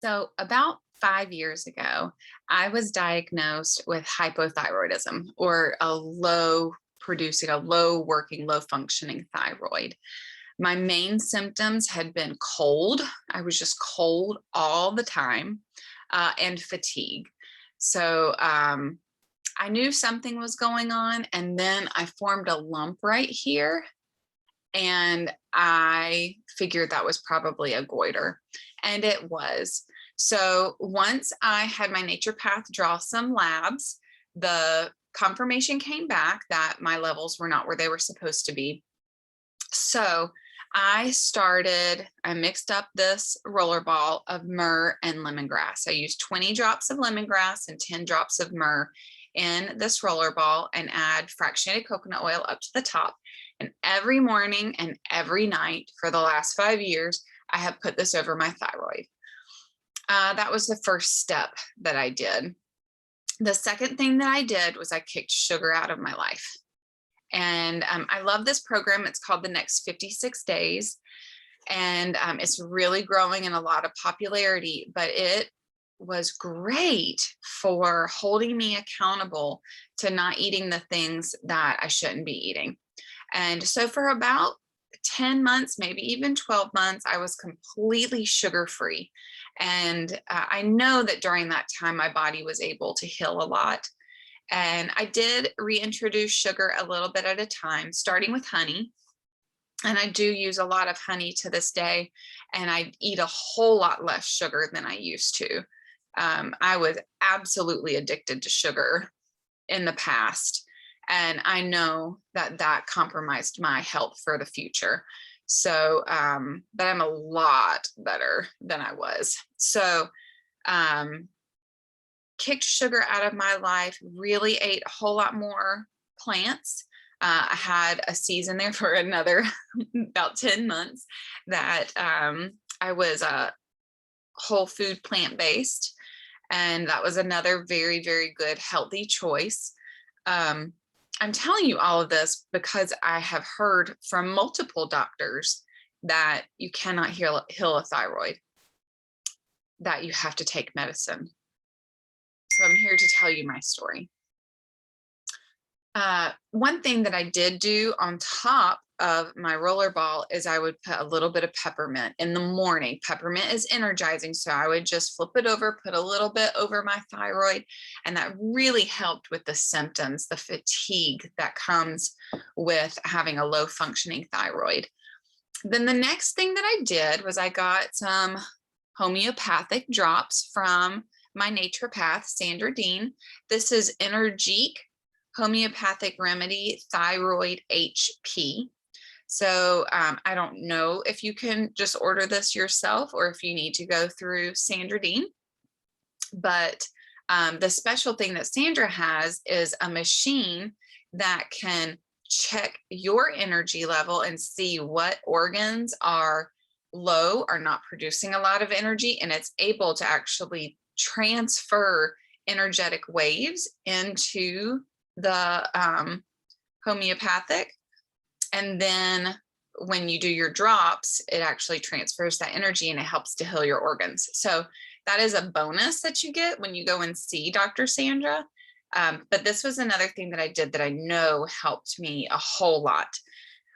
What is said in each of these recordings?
So, about 5 years ago, I was diagnosed with hypothyroidism or a low working, low functioning thyroid. My main symptoms had been cold. I was just cold all the time and fatigue. So, I knew something was going on. And then I formed a lump right here. And I figured that was probably a goiter. And it was. So once I had my naturopath draw some labs, the confirmation came back that my levels were not where they were supposed to be. So I mixed up this roller ball of myrrh and lemongrass. I used 20 drops of lemongrass and 10 drops of myrrh in this roller ball and add fractionated coconut oil up to the top. And every morning and every night for the last 5 years, I have put this over my thyroid. That was the first step that I did. The second thing that I did was I kicked sugar out of my life. And I love this program. It's called The Next 56 Days. And it's really growing in a lot of popularity, but it was great for holding me accountable to not eating the things that I shouldn't be eating. And so for about 10 months, maybe even 12 months, I was completely sugar free. And I know that during that time, my body was able to heal a lot. And I did reintroduce sugar a little bit at a time, starting with honey. And I do use a lot of honey to this day. And I eat a whole lot less sugar than I used to. I was absolutely addicted to sugar in the past. And I know that that compromised my health for the future. So, but I'm a lot better than I was. So, kicked sugar out of my life, really ate a whole lot more plants. I had a season there for another about 10 months that I was whole food plant-based. And that was another very, very good, healthy choice. I'm telling you all of this because I have heard from multiple doctors that you cannot heal a thyroid, that you have to take medicine. So I'm here to tell you my story. One thing that I did do on top of my roller ball is I would put a little bit of peppermint in the morning. Peppermint is energizing, so I would just flip it over, put a little bit over my thyroid, and that really helped with the symptoms, the fatigue that comes with having a low functioning thyroid. Then the next thing that I did was I got some homeopathic drops from my naturopath, Sandra Dean. This is Energique Homeopathic Remedy Thyroid HP. So I don't know if you can just order this yourself or if you need to go through Sandra Dean. But the special thing that Sandra has is a machine that can check your energy level and see what organs are low, are not producing a lot of energy, and it's able to actually transfer energetic waves into the homeopathic. And then when you do your drops, it actually transfers that energy and it helps to heal your organs. So that is a bonus that you get when you go and see Dr. Sandra. But this was another thing that I did that I know helped me a whole lot.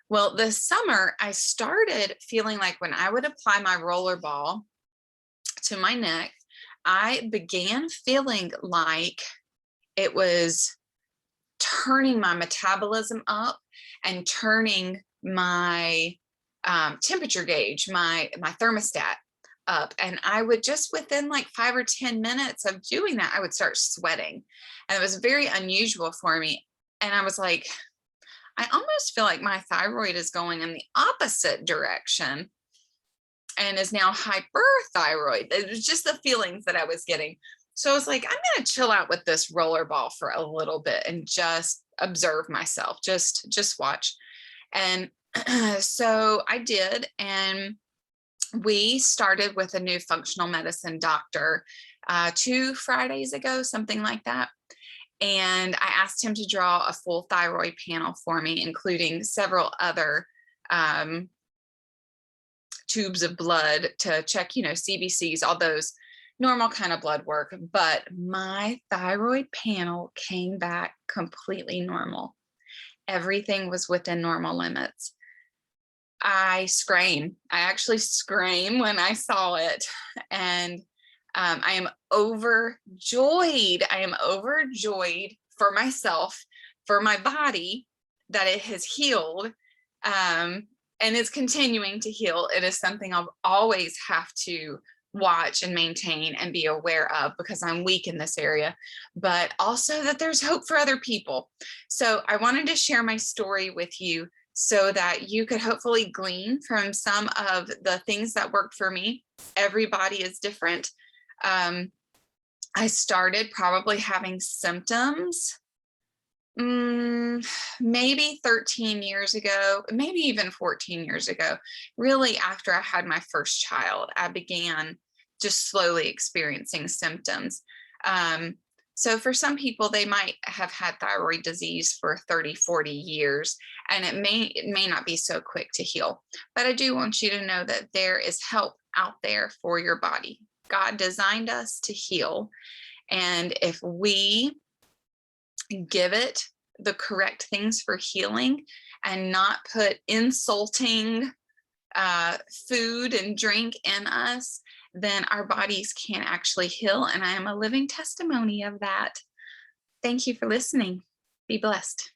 Well, this summer, I started feeling like when I would apply my roller ball to my neck, I began feeling like it was turning my metabolism up and turning my temperature gauge, my thermostat up. And I would just within like 5 or 10 minutes of doing that, I would start sweating. And it was very unusual for me. And I was like, I almost feel like my thyroid is going in the opposite direction and is now hyperthyroid. It was just the feelings that I was getting. So I was like, I'm going to chill out with this roller ball for a little bit and just observe myself, just watch. And so I did. And we started with a new functional medicine doctor 2 Fridays ago, something like that. And I asked him to draw a full thyroid panel for me, including several other tubes of blood to check, CBCs, all those. normal kind of blood work, but my thyroid panel came back completely normal. Everything was within normal limits. I scream. I actually scream when I saw it. And I am overjoyed. I am overjoyed for myself, for my body, that it has healed. And it's continuing to heal. It is something I'll always have to watch and maintain and be aware of because I'm weak in this area, but also that there's hope for other people. So I wanted to share my story with you so that you could hopefully glean from some of the things that worked for me. Everybody is different. I started probably having symptoms maybe 13 years ago, maybe even 14 years ago. Really, after I had my first child, I began just slowly experiencing symptoms. So for some people, they might have had thyroid disease for 30, 40 years, and it may not be so quick to heal. But I do want you to know that there is help out there for your body. God designed us to heal. And if we give it the correct things for healing and not put insulting food and drink in us, then our bodies can actually heal. And I am a living testimony of that. Thank you for listening. Be blessed.